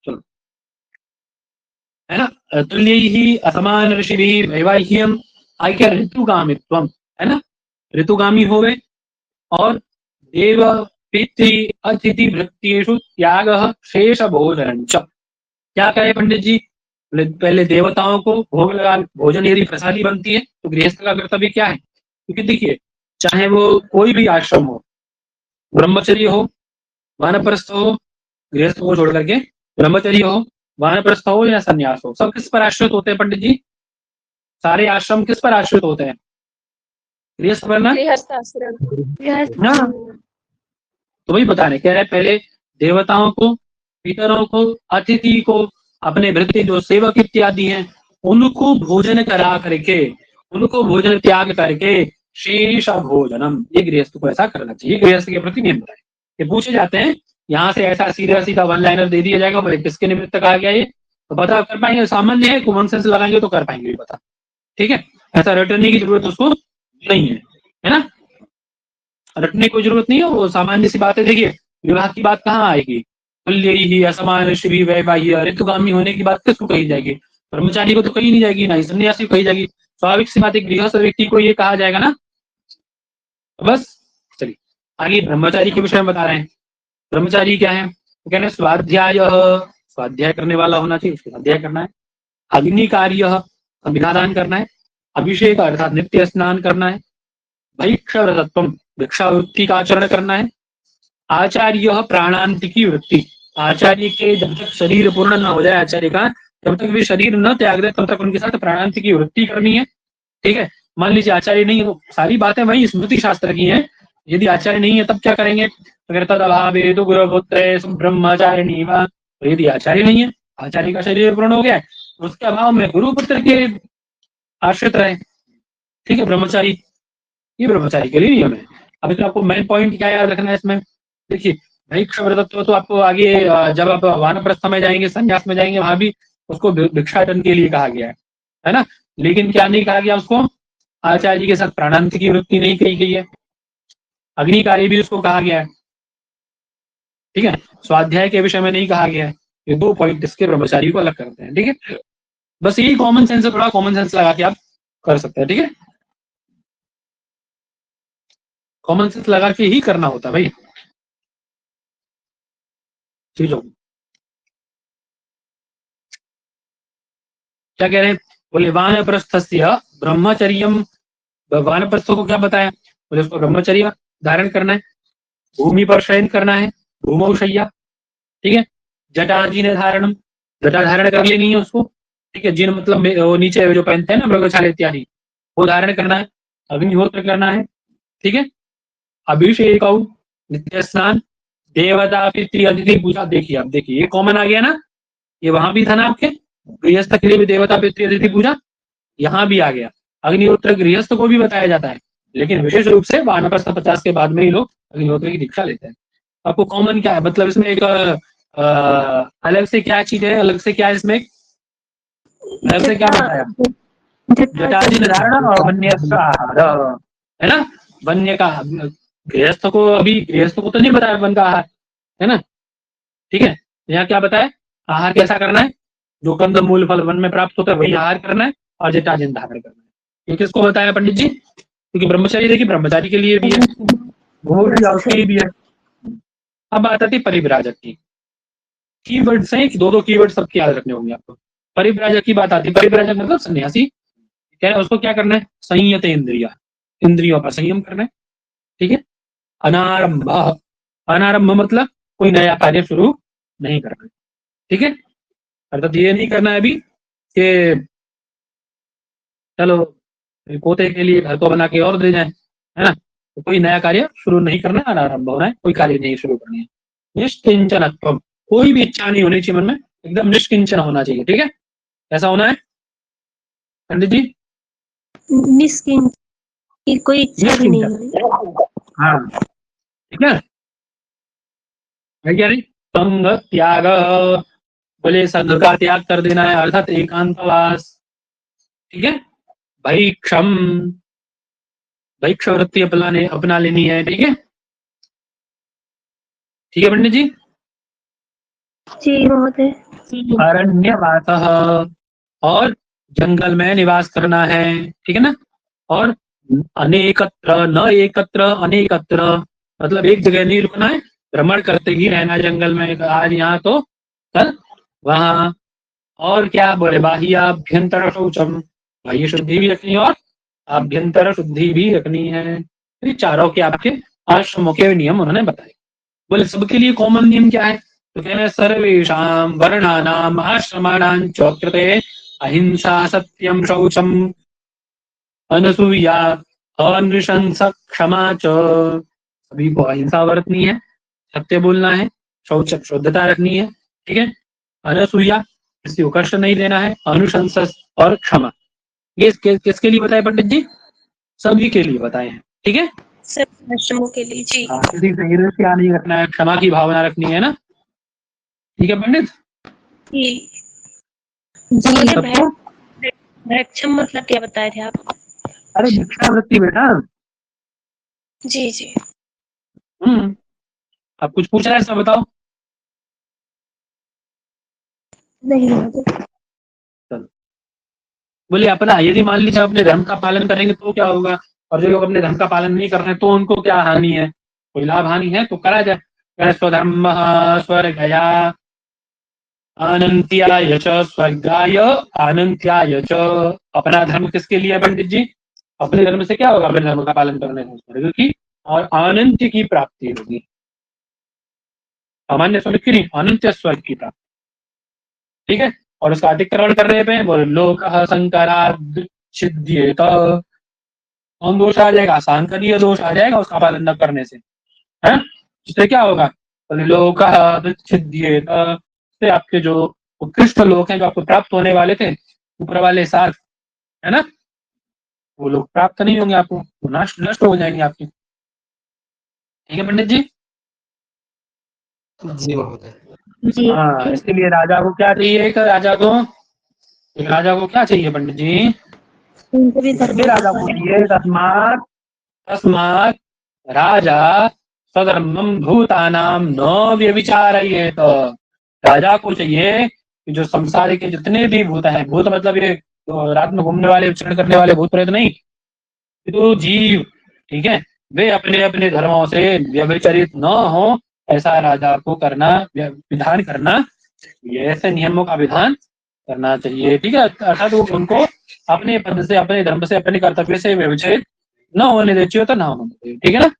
चलो, है ना। तुल्य ही असमान ऋषि भी वैवाह्यम आज्ञा ऋतुगामित्वम, है ना, ऋतुगामी होवे, और देव पितृ अतिथि वृत्तिषु त्याग शेष भोजन च। क्या कहे पंडित जी? पहले देवताओं को भोग लगा, भोजन यदि प्रसादी बनती है तो गृहस्थ का कर्तव्य क्या है? क्योंकि देखिए, चाहे वो कोई भी आश्रम हो, ब्रह्मचर्य हो, वानप्रस्थ हो, गृहस्थ को छोड़ करके ब्रह्मचर्य हो, वानप्रस्थ हो या संन्यास हो, सब किस पर आश्रित होते हैं पंडित जी? सारे आश्रम किस पर आश्रित होते हैं? गृहस्थ पर ना। हाँ, तो वही बता रहे, कह रहे पहले देवताओं को, पितरों को, अतिथि को, अपने वृत्ति जो सेवक इत्यादि हैं उनको भोजन करा करके, उनको भोजन त्याग करके शेष भोजनम, ये गृहस्थ को ऐसा करना चाहिए। गृहस्थ के प्रति नियम है। ये पूछे जाते हैं, यहाँ से ऐसा सीधा सीधा वन लाइनर दे दिया जाएगा, बोले किसके निमित्त कहा गया ये, तो पता कर पाएंगे, सामान्य है, कॉमन सेंस लगाएंगे तो कर पाएंगे पता, ठीक है। ऐसा रटने की जरूरत उसको नहीं है ना, रटने की जरूरत नहीं है, वो सामान्य सी बात है। देखिए विवाह की बात कहाँ आएगी? तुल्य ही असमान श्री वैवाह्य, ऋतुगामी होने की बात किसको कही जाएगी? ब्रह्मचारी को तो कही नहीं जाएगी, ना ही सन्यासी को कही जाएगी। स्वाभाविक सी बात है, गृहस्थ व्यक्ति को ये कहा जाएगा ना। बस चलिए आगे ब्रह्मचारी के विषय में बता रहे हैं। ब्रह्मचारी क्या है? तो कह रहे हैं स्वाध्याय, स्वाध्याय करने वाला होना चाहिए, उसको स्वाध्याय करना है। अग्नि कार्य, संविधान करना है। अभिषेक अर्थात नित्य स्नान करना है। भैक्षव्रतत्वम, भिक्षावृत्ति का आचरण करना है। आचार्य प्राणांति की वृत्ति, आचार्य के जब तक शरीर पूर्ण न हो जाए आचार्य का, जब तक भी शरीर न त्याग दे तब तक उनके साथ प्राणांति की वृत्ति करनी है, ठीक है। मान लीजिए आचार्य नहीं है, तो सारी बातें वही स्मृति शास्त्र की हैं। यदि आचार्य नहीं है तब क्या करेंगे? अगर तदभावे तो गुरुपुत्रे ब्रह्मचारिणी वा, तो यदि आचार्य नहीं है, आचार्य का शरीर पूर्ण हो गया है, उसके अभाव में गुरुपुत्र के आश्रित रहे, ठीक है, ब्रह्मचारी। ये ब्रह्मचारी के लिए नियम है। अभी तो आपको मेन पॉइंट क्या याद रखना है इसमें? देखिए भैक्षव्रतत्व तो आपको आगे जब आप वानप्रस्थ में जाएंगे, संन्यास में जाएंगे, वहां भी उसको भिक्षाटन के लिए कहा गया है ना। लेकिन क्या नहीं कहा गया उसको? आचार्य के साथ प्राणांत की वृत्ति नहीं कही गई है। अग्नि कार्य भी उसको कहा गया है, ठीक है। स्वाध्याय के विषय में नहीं कहा गया है। ये दो पॉइंट इसके ब्रह्मचारी को अलग करते हैं, ठीक है। बस यही कॉमन सेंस है, थोड़ा कॉमन सेंस लगा के आप कर सकते हैं, ठीक है। कॉमन सेंस लगा के ही करना होता है भाई चीजों। क्या कह रहे हैं? बोले वानप्रस्थस्य ब्रह्मचर्यम, वानप्रस्थों को क्या बताया? बोले उसको ब्रह्मचर्य धारण करना है, भूमि पर शयन करना है, भूमौ शय्या, ठीक है। जटाजी ने धारणम, जटा धारण कर लेनी है उसको, ठीक है। जिन मतलब वो नीचे जो पहनते हैं ना मृगछाल इत्यादि, वो धारण करना है, अग्निहोत्र करना है, ठीक है। अभिषेक, नित्य स्नान, देवता पितृ अतिथि पूजा। देखिए अब देखिए ये कॉमन आ गया ना, ये वहां भी था ना आपके गृहस्थ के लिए भी देवता पितृ अतिथि पूजा, यहाँ भी आ गया। अग्निहोत्र गृहस्थ को भी बताया जाता है, लेकिन विशेष रूप से वानप्रस्थ 50 के बाद में ही लोग अग्निहोत्र की दीक्षा लेते हैं। आपको कॉमन क्या है, मतलब इसमें एक अलग से क्या चीज है, अलग से क्या है इसमें, अलग से क्या बताया, जटादि धारण और वन्य आहार, है ना। वन्य का गृहस्थ को, अभी गृहस्थ को तो नहीं बताया वन का आहार, है ना, ठीक है। यहाँ क्या बताया, आहार कैसा करना है, जो कंद मूल फल वन में प्राप्त होता है वही आहार करना है, और जटाजन धारण करना है। ये किसको बताया पंडित जी, क्योंकि ब्रह्मचारी देखिए ब्रह्मचारी के लिए भी है, उसके लिए भी है। अब बात आती है परिव्राजक की। कीवर्ड्स हैं, दो कीवर्ड सबके याद रखने होंगे आपको। परिव्राजक की बात आती है, परिव्राजक मतलब सन्यासी, क्या है उसको क्या करना है, संयत इंद्रिया, इंद्रियों पर संयम करना है, ठीक है। अनारंभ, अनारंभ मतलब कोई नया कार्य शुरू नहीं करना है, ठीक है। अर्थात ये नहीं करना है अभी कि चलो पोते के लिए घर को बना के और दे जाए, है ना, तो कोई नया कार्य शुरू नहीं करना है, अनारंभ होना है, कोई कार्य नहीं शुरू करनी है। निष्किंचनत्वम, कोई भी इच्छा नहीं होनी चाहिए मन में, एकदम निष्किंचन होना चाहिए, ठीक है। ऐसा होना है पंडित जी, निष्किंचन की कोई इच्छा भी नहीं है। हाँ ठीक है, क्या नहीं, संग त्याग, बोले संग का त्याग कर देना है, अर्थात एकांतवास, ठीक है। भैक्षम, भैक्ष वृत्ति अपना लेनी है, ठीक है, ठीक है पंडित जी। जी महोदय। अरण्यवासः, और जंगल में निवास करना है, ठीक है ना। और अनेकत्र, न एकत्र, अनेकत्र मतलब एक जगह नहीं रुकना है, भ्रमण करते ही रहना जंगल में, आज यहाँ तो कल वहां। और क्या बोले, बाह्याभ्यंतर शौचम, बाह्य शुद्धि भी रखनी है और आभ्यंतर शुद्धि भी रखनी है। ये चारों के आपके आश्रमों के नियम उन्होंने बताए। बोले सबके लिए कॉमन नियम क्या है, तो कह रहे सर्वेषां वर्णानाम आश्रमाणां च कृते अहिंसा सत्यम शौचम अनसूया अनृशंस क्षमा च, सभी को अहिंसा बरतनी है, सत्य बोलना है, शौच शुद्धता रखनी है, ठीक है। अनसूया, किसी को कष्ट नहीं देना है, अनुशंस और क्षमा, ये किसके लिए बताए पंडित जी, सभी के लिए बताए हैं, ठीक है। सब आश्रमों के लिए जी। किसी से ईर्ष्या नहीं रखना है, क्षमा की भावना रखनी है ना, ठीक है पंडित जी। सबको। भैक्षम मतलब क्या बताए थे आप? अरे भिक्षावृत्ति बेटा। जी जी। आप कुछ पूछ रहे हैं, सब बताओ। नहीं महोदय। चलो बोलिए, अपना यदि मान लीजिए अपने धर्म का पालन करेंगे तो क्या होगा, और जो लोग अपने धर्म का पालन नहीं कर रहे तो उनको क्या हानि है, कोई लाभ हानि है तो करा जाए। स्वधर्म स्वर्गया अनंत्याय च, स्वर्गाय अनंत्याय च, अपना धर्म किसके लिए है पंडित जी, अपने धर्म से क्या होगा, अपने धर्म का पालन करने से स्वर्ग की और अनंत की प्राप्ति होगी, सामान्य स्वर्ग की नहीं, अनंत स्वर्ग की प्राप्ति, ठीक है। और उसका अतिक्रमण करने पे बोले लोक संकराच्छिद्येत, कौन दोष आ जाएगा, सांकरीय दोष आ जाएगा उसका पालन न करने से, है। इससे क्या होगा, बोले लोक छिद्येत, से आपके जो उत्कृष्ट लोग हैं जो आपको प्राप्त होने वाले थे, ऊपर वाले साथ, है ना, वो लोग प्राप्त नहीं होंगे आपको, वो नष्ट हो जाएंगे आपकी, ठीक है पंडित जी। जी महोदय। हाँ, इसलिए राजा को क्या चाहिए, एक राजा को क्या चाहिए पंडित जी, राजा को चाहिए तस्मात् तस्मात् राजा सधर्मम भूतानाम न व्यभिचारयेत, राजा को चाहिए कि जो संसार के जितने भी भूत हैं, भूत मतलब ये तो रात में घूमने वाले विचरण करने वाले भूत प्रेत नहीं, तो जीव, ठीक है, वे अपने अपने धर्मों से व्यभिचरित न हो, ऐसा राजा को करना, विधान करना, ये ऐसे नियमों का विधान करना चाहिए, ठीक है। अर्थात वो उनको अपने पद से, अपने धर्म से, अपने कर्तव्य से व्यभिचरित न होने दे, चाहिए तो ना होने दे, ठीक है ना,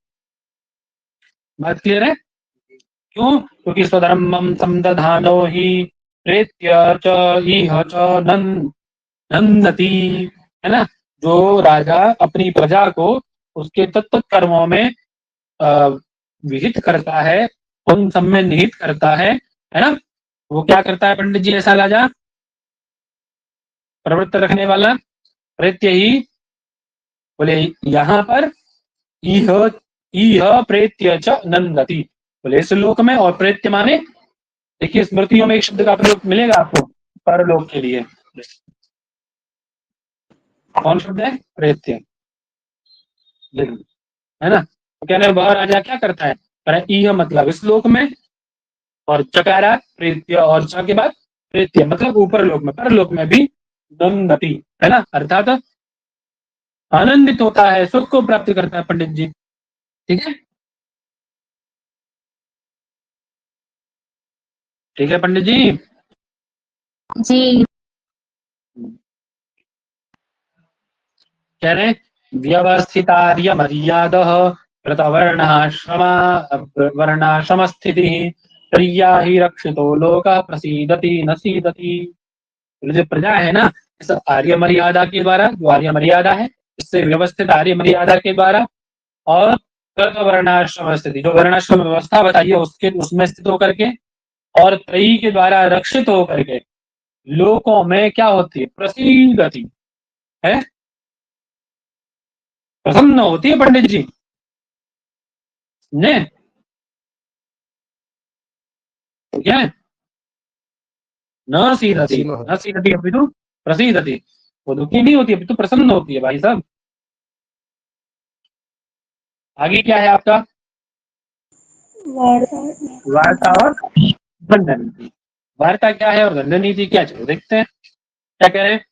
बात क्लियर है। क्यों, क्योंकि स्वधर्मम समदधानो ही प्रेत्य च इह च नंदति, है ना। जो राजा अपनी प्रजा को उसके तत्त कर्मों में विहित करता है, उन सब में निहित करता है ना। वो क्या करता है पंडित जी ऐसा राजा, प्रवृत्त रखने वाला। प्रेत्य ही बोले यहाँ पर इह इह प्रेत्य च नंदति, बोले इस लोक में, और प्रेत्य माने देखिए स्मृतियों में एक शब्द का प्रयोग मिलेगा आपको परलोक के लिए। कौन शब्द है? प्रेत्य, है ना। तो कहने वह राजा क्या करता है, इह मतलब इस लोक में, और चकारा प्रेत्य, और च के बाद प्रेत्य मतलब ऊपर लोक में, परलोक में भी नंदति, है ना, अर्थात आनंदित होता है, सुख को प्राप्त करता है पंडित जी। ठीक है, ठीक है पंडित जी जी। कह रहे व्यवस्थितार्य मर्याद वर्णाश्रम स्थिति प्रिया ही रक्षितो लोक प्रसीदति न सीदति। जो प्रजा है ना, इस आर्य मर्यादा के द्वारा, जो आर्य मर्यादा है, इससे व्यवस्थित आर्य मर्यादा के द्वारा, और वर्णाश्रम स्थिति, जो वर्णाश्रम व्यवस्था बताइए उसके उसमें स्थित होकर के, और त्रयी के द्वारा रक्षित होकर के लोकों में क्या होती है, प्रसीदति है, प्रसन्न होती है पंडित जी ने। क्या है? न सीदति, न सीदति अपितु प्रसीदति। वो दुखी नहीं होती अपितु प्रसन्न होती है भाई साहब। आगे क्या है आपका? वार्ता और दंड नीति। वार्ता क्या है और दंड नीति क्या, चलो देखते हैं क्या कह रहे हैं।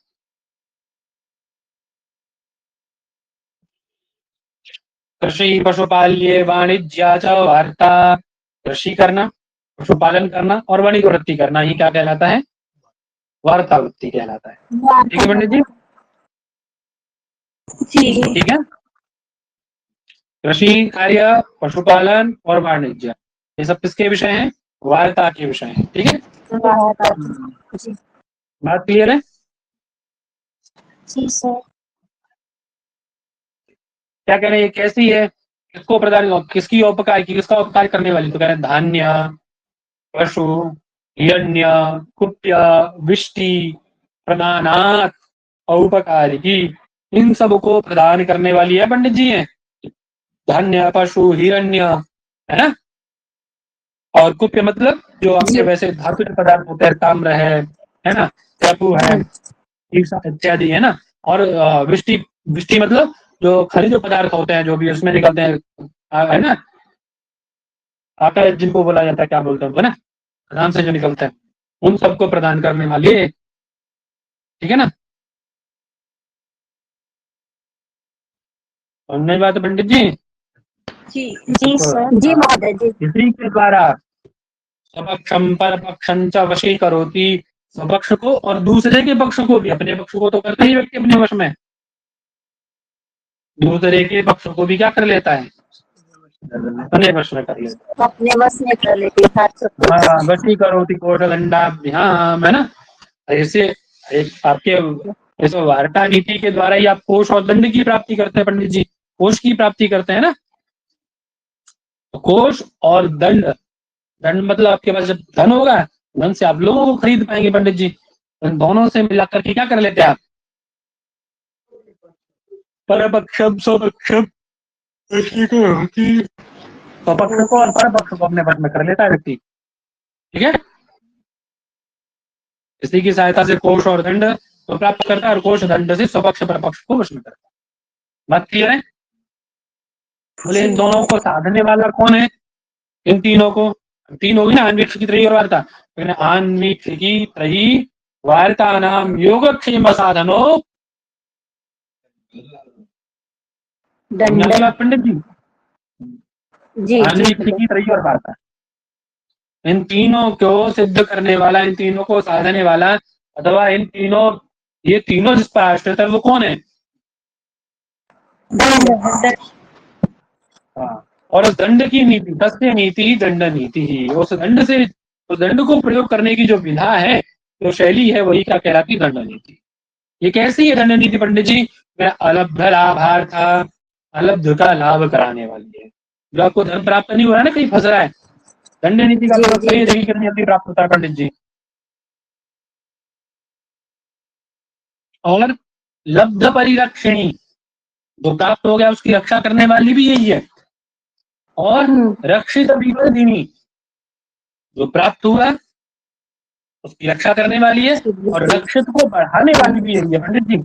कृषि पशुपाल्य वाणिज्य च वार्ता, कृषि करना, पशुपालन करना और वाणिज्य वृत्ति करना, ही क्या कहलाता है? वार्ता वृत्ति कहलाता है। ठीक है पंडित जी, ठीक है। कृषि कार्य, पशुपालन और वाणिज्य, ये सब किसके विषय हैं? वार्ता के विषय हैं। ठीक है, बात क्लियर है? जी सर। क्या कह रहे हैं, कैसी है, किसको प्रदान, किसकी उपकार की, किसका उपकार करने वाली? तो कह रहे हैं धान्य, पशु, हिरण्य, कुट्य, विष्टि, प्रदानात, औपकारी की, इन सब को प्रदान करने वाली है पंडित जी है। धान्य, पशु, हिरण्य, है ना, और कुप्य मतलब जो आपके वैसे धातु पदार्थ होते हैं, ताम्र है ना, चाकू है, इत्यादि, है ना। और विष्टि, विष्टि मतलब जो खनिज पदार्थ होते हैं, जो भी उसमें निकलते हैं, है ना, आटा जिनको बोला जाता है, क्या बोलते हैं उनको ना, खदान से जो निकलता है, उन सबको प्रदान करने वाली है। ठीक है ना, सुनने बात है पंडित जी। जी सर। जी महोदय जी। इसी के द्वारा स्वपक्षम परपक्षम च वशीकरोति, स्वपक्ष को और दूसरे के पक्ष को भी, अपने पक्ष को तो करता ही व्यक्ति अपने वश में, दूसरे के पक्ष को भी क्या कर लेता है? अपने वश में कर लेता है, अपने वश में कर लेती है। वशीकरोति कोषदंडाभ्याम, है ना। ऐसे एक आपके इस वार्ता नीति के द्वारा ही आप कोष और दंड की प्राप्ति करते हैं पंडित जी, कोष की प्राप्ति करते हैं ना। तो कोष और दंड, दंड मतलब आपके पास जब धन होगा, धन से आप लोगों को खरीद पाएंगे पंडित जी, इन दोनों से मिलाकर के क्या कर लेते हैं आप? परपक्षम स्वपक्षम, स्वपक्ष को और परपक्ष को अपने वश में कर लेता है व्यक्ति। ठीक है, इसी की सहायता से कोष और दंड को प्राप्त करता है, और कोष दंड से स्वपक्ष परपक्ष को वश में करता है। बात क्लियर है? बोले इन दोनों को साधने वाला कौन है? इन तीनों को, तीन होगी ना, अन्वीक्षिकी, त्रयी और वार्ता। अन्वीक्षिकी, त्रयी, वार्ता नाम योगक्षेम साधनो पंडित जी। अन्वीक्षिकी, त्रयी और वार्ता, इन तीनों को सिद्ध करने वाला, इन तीनों को साधने वाला, अथवा इन तीनों, ये तीनों जिस पर आश्रित है वो कौन है? हाँ, और उस दंड की नीति, तस्य नीति दंड नीति ही, उस दंड से उस दंड को प्रयोग करने की जो विधा है, जो शैली है, वही क्या कहलाती है? दंड नीति। ये कैसी है दंड नीति पंडित जी? वह अलब्ध लाभार्थ, अलब्ध का लाभ कराने वाली है। जो आपको धन प्राप्त नहीं हो रहा है ना, कहीं फंस रहा है, दंड नीति का प्रयोग करिए, देखिए कितनी जल्दी प्राप्त होता है पंडित जी। और लब्ध परिरक्षिणी, जो प्राप्त हो गया उसकी रक्षा करने वाली भी यही है। और रक्षित विवर्धिनी, जो प्राप्त हुआ उसकी रक्षा करने वाली है, और रक्षित को बढ़ाने वाली भी यही है पंडित जी,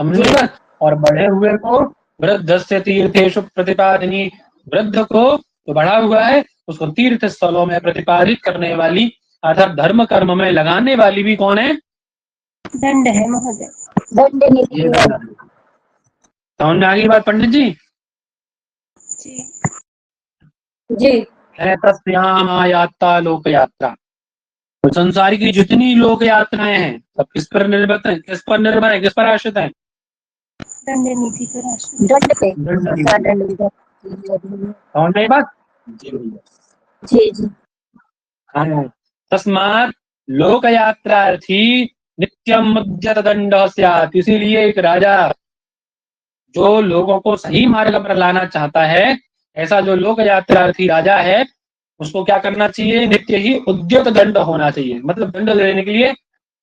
समझिएगा। और बढ़े हुए को वृद्ध से तीर्थेशु प्रतिपादिनी, वृद्ध को जो बढ़ा हुआ है उसको तीर्थ स्थलों में प्रतिपादित करने वाली अर्थात धर्म कर्म में लगाने वाली भी कौन है? दंड है महोदय। दंड नीति ये है। समझ में आ गई बात पंडित जी? जी जी तस्याम यात्रा लोक यात्रा, तो संसार की जितनी लोक यात्राएं हैं सब किस पर निर्भर है? किस पर निर्भर है? किस पर आश्रित है? दंड नीति पर आश्रित। दंड पे। दंड नीति। दंड नीति। समझ में आई बात? जी जी हाँ। तस्मात् लोक यात्रार्थी नित्यम उद्यत दंड स्यात्, इसीलिए एक राजा जो लोगों को सही मार्ग पर लाना चाहता है, ऐसा जो लोक यात्रार्थी राजा है उसको क्या करना चाहिए? नित्य ही उद्यत दंड होना चाहिए, मतलब दंड लेने के लिए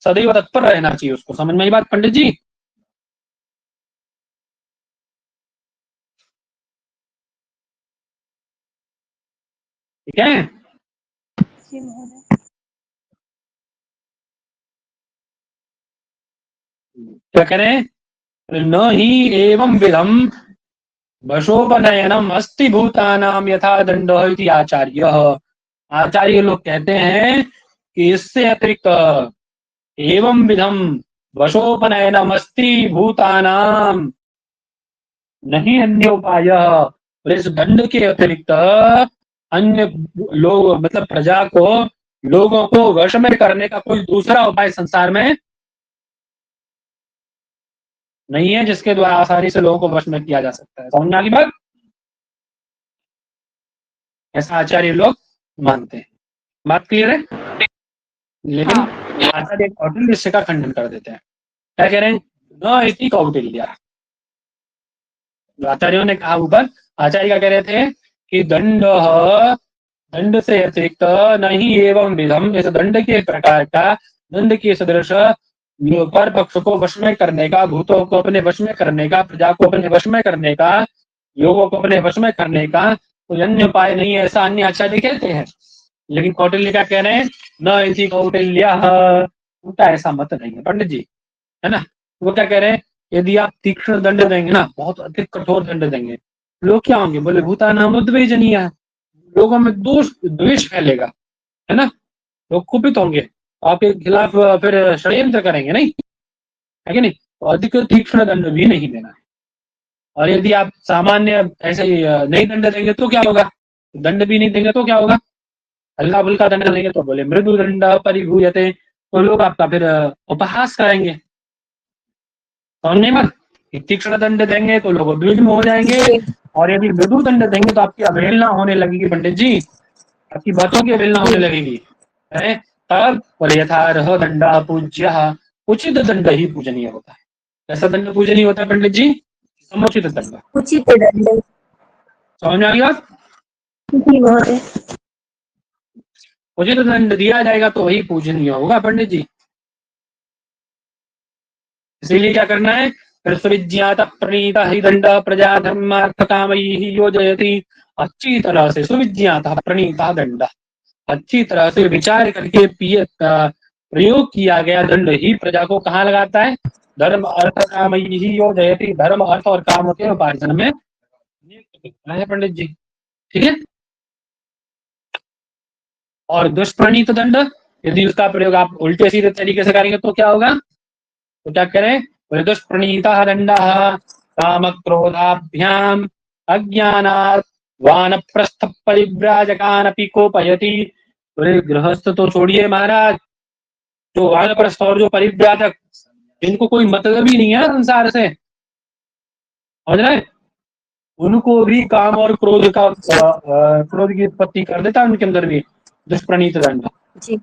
सदैव तत्पर रहना चाहिए उसको। समझ में आई बात पंडित जी? ठीक है। जी महोदय। क्या करें? न ही एवं विधम वशोपनयनम अस्ति भूतानाम यथा दंड इति आचार्य। आचार्य लोग कहते हैं कि इससे अतिरिक्त एवं विधम वशोपनयनम अस्ति भूतानाम, नहीं अन्य उपाय, और इस दंड के अतिरिक्त अन्य लोग मतलब प्रजा को, लोगों को वश में करने का कोई दूसरा उपाय संसार में नहीं है जिसके द्वारा आसानी से लोगों को वश में किया जा सकता है। समझ में आ गई बात? ऐसा आचार्य लोग मानते हैं। बात क्लियर है? लेकिन आचार्य कौटिल्य इससे का खंडन कर देते हैं। क्या कह रहे हैं? न इति कौटिल्य। आचार्यों ने कहा ऊपर, आचार्य क्या कह रहे थे कि दंड से अतिरिक्त नहीं एवं विधम, इस दंड के प्रकार का, दंड के सदृश पर पक्ष को वश में करने का, भूतों को अपने वश में करने का, प्रजा को अपने वश में करने का, लोगों को अपने वश में करने का कोई अन्य उपाय नहीं है, ऐसा अन्य आचार्य कहते हैं। लेकिन कौटिल्य क्या कह रहे हैं? न इति कौटिल्य, उनका ऐसा मत नहीं है पंडित जी, है ना। वो क्या कह रहे हैं? यदि आप तीक्ष्ण दंड देंगे ना, बहुत अधिक कठोर दंड देंगे, लोग क्या होंगे? बोले भूतानाम उद्वेजनीय, लोगों में दोष द्वेष फैलेगा, है ना, लोग कुपित होंगे, आपके खिलाफ फिर षड्यंत्र करेंगे, नहीं है कि नहीं? तो अधिक तीक्ष्ण दंड भी नहीं देना है। और यदि आप सामान्य ऐसे ही नहीं दंड देंगे तो क्या होगा? दंड भी नहीं देंगे तो क्या होगा? हल्का फुल्का दंड देंगे तो बोले मृदु दंड परिभूयते, तो लोग आपका फिर उपहास करेंगे। समझने मत, तीक्ष्ण दंड देंगे तो लोग उद्विग्न हो जाएंगे, और यदि मृदु दंड देंगे तो आपकी अवहेलना होने लगेगी पंडित जी, आपकी बातों की अवहेलना होने लगेगी। है तब बोले यथारह दंडा पूज्य, उचित दंड ही पूजनीय होता है। कैसा दंड पूजनीय होता है पंडित जी? समुचित दंड, उचित दंड। समझ में आ गया? जी महोदय। उचित दंड दिया जाएगा तो वही पूजनीय होगा पंडित जी। इसीलिए क्या करना है? सुविज्ञात प्रणीत ही दंड प्रजा धर्मार्थ कामैः योजयति, अच्छी तरह से सुविज्ञात प्रणीत दंड, अच्छी तरह से विचार करके प्रयोग किया गया दंड ही प्रजा को कहाँ लगाता है? धर्म अर्थ कामैः योजयति, धर्म अर्थ और काम के उपार्जन में नियुक्त करता है पंडित जी। ठीक है। और दुष्प्रणीत दंड, यदि उसका प्रयोग आप उल्टे सीधे तरीके से करेंगे तो क्या होगा? तो क्या करें? दुष्प्रणीतः दंडः काम क्रोधाभ्याम अज्ञानात् वानप्रस्थ परिव्राजकानपि कोपयति। तो गृहस्थ तो छोड़िए महाराज, जो वानप्रस्थ और जो परिव्राजक, जिनको कोई मतलब ही नहीं है संसार से, समझ रहे, उनको भी काम और क्रोध का क्रोध की उत्पत्ति कर देता है उनके अंदर भी। दुष्प्रणीत दंड जी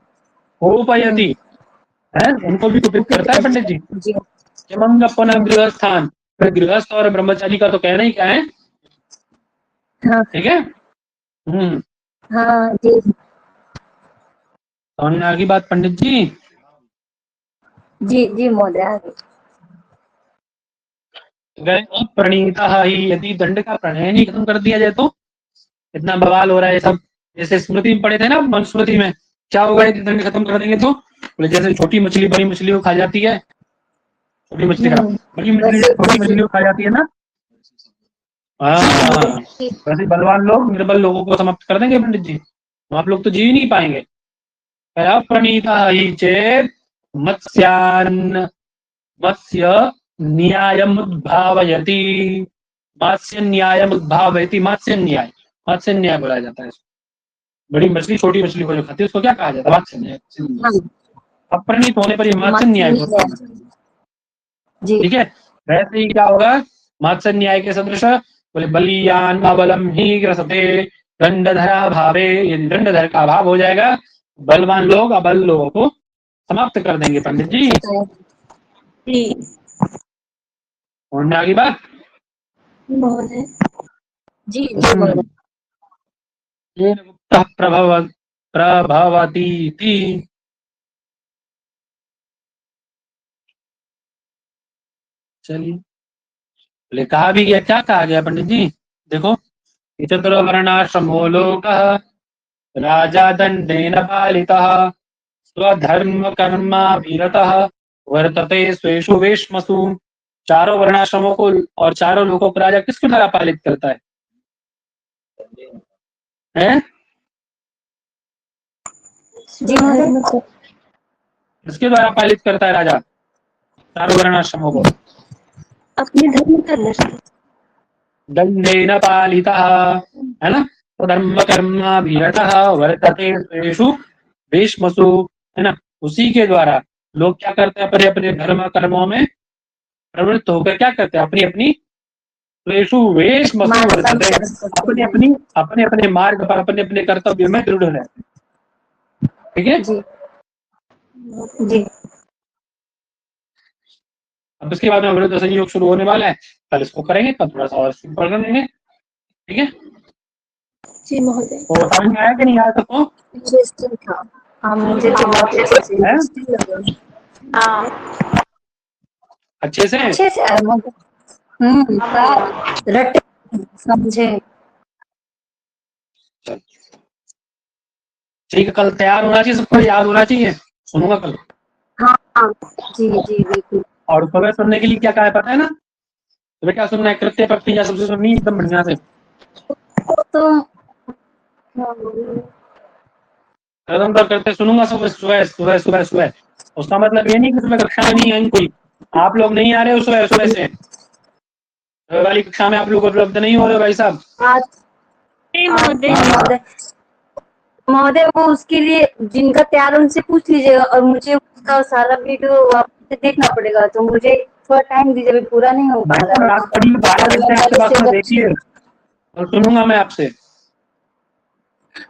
उपयति है, उनको भी कुपित करता है पंडित जी। जी एवं अपना गृहस्थान, फिर गृहस्थ और ब्रह्मचारी का तो कहना ही क्या है, हाँ ठीक है। हाँ जी समझ में आ गई बात पंडित जी? जी जी महोदय आगे। प्रणीत ही, यदि दंड का प्रणय नहीं खत्म कर दिया जाए तो इतना बवाल हो रहा है सब। जैसे स्मृति में पढ़े थे ना, मनुस्मृति में, क्या होगा यदि दंड खत्म कर देंगे तो? बोले जैसे छोटी मछली बड़ी मछली को खा जाती है, छोटी मछली का बड़ी मछली छोटी मछली को खा जाती है ना, हाँ, वैसे बलवान लोग निर्बल लोगों को समाप्त कर देंगे पंडित जी, तो आप लोग तो जी ही नहीं पाएंगे। प्रणीता ही चेत मत्स्यान मत्स्य न्यायमुद्भावयति, मत्स्य न्यायमुद्भावयति, मत्स्य न्याय बोला जाता है। बड़ी मछली छोटी मछली को जो खाती है उसको क्या कहा जाता है? मत्स्य न्याय। अप्रणीत होने पर ये मत्स्य न्याय होता है, ठीक है। वैसे ही क्या होगा मत्स्य न्याय के सदृश, बोले बलियान अबलम ही ग्रसते दंडधरा भावे, यदि दंडधर का अभाव हो जाएगा बलवान लोग अबल लोगों को समाप्त कर देंगे पंडित जी। होने आगे बात महोदय जी जी महोदय। ये गुप्तः प्रभवती थी, चलिए बोले कहा भी गया, क्या कहा गया पंडित जी? देखो, चतुर्वर्णाश्रमो लोकः राजा दंडेन पालितः स्वधर्म कर्माभिरतः वर्तते स्वेषु वेश्मसु। चारों वर्णाश्रमों को और चारों लोगों को राजा किसके द्वारा पालित करता है? जी महोदय किसके द्वारा पालित करता है राजा चारों वर्णाश्रमों को? अपने धर्म करने से दंडेन पालितः, है ना, स्वधर्म कर्माभिरतः वर्तते स्वेषु वेश्मसु, है ना, उसी के द्वारा लोग क्या करते हैं? अपने अपने धर्म कर्मों में प्रवृत्त होकर क्या करते हैं? अपनी अपनी स्वेषु वेश्मसु वर्तते, अपने अपने मार्ग पर अपने अपने कर्तव्य में दृढ़ रहते हैं, ठीक है। जी जी अब इसके बाद में अवृद्ध संयोग शुरू होने वाला है, कल इसको करेंगे, कल थोड़ा सा और सिंपल कर देंगे, ठीक है। जी महोदय। तो समझ में आया कि नहीं आया सबको? इंटरेस्टिंग था। हाँ मुझे तो बहुत इंटरेस्टिंग लगा। हाँ अच्छे से अच्छे से आया महोदय। रटे समझे। ठीक है, कल तैयार होना चाहिए, सबको याद होना चाहिए, सुनूंगा कल। हाँ जी जी बिल्कुल। और खबर सुनने के लिए क्या कहा है पता है ना? तो क्या सुनना है? कृत्य प्रक्रिया सबसे सुननी एकदम बढ़िया से, तो कदम पर करते सुनूंगा सुबह सुबह सुबह सुबह सुबह। उसका मतलब ये नहीं कि सुबह कक्षा में नहीं आएंगे कोई, आप लोग नहीं आ रहे हो सुबह सुबह से, वाली कक्षा में आप लोग उपलब्ध नहीं हो रहे भाई साहब। महोदय वो उसके लिए जिनका तैयार उनसे पूछ लीजिएगा, और मुझे उसका सारा वीडियो वापस देखना पड़ेगा, तो मुझे थोड़ा टाइम दीजिए, अभी पूरा नहीं हो पा रहा है। देखिए और सुनूंगा मैं आपसे।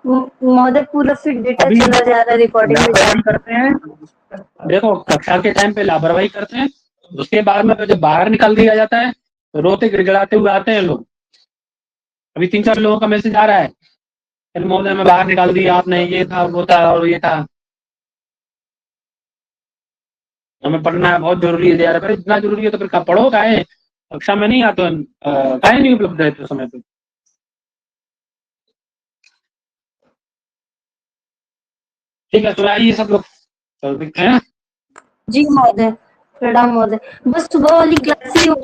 महोदय पूरा फिर डेटा चला जा रहा है रिकॉर्डिंग में। करते हैं, देखो कक्षा के टाइम पे लापरवाही करते हैं, उसके बाद में जब बाहर निकाल दिया जाता है तो रोते गिड़गिड़ाते हुए आते हैं लोग। अभी 3-4 लोगों का मैसेज आ रहा है, महोदय में बाहर निकाल दिया आपने, ये था वो था और ये था, हमें पढ़ना है बहुत जरूरी है यार। इतना जरूरी है तो फिर पढ़ो, काहे कक्षा में नहीं आते, काहे नहीं उपलब्ध है तो समय पे। ठीक है, तो आइए सब लोग तो दिखते हैं। जी महोदय प्रणाम महोदय। बस सुबह वाली क्लास ही हो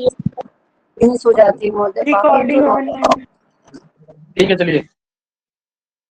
जाती है महोदय, रिकॉर्डिंग। ठीक है चलिए।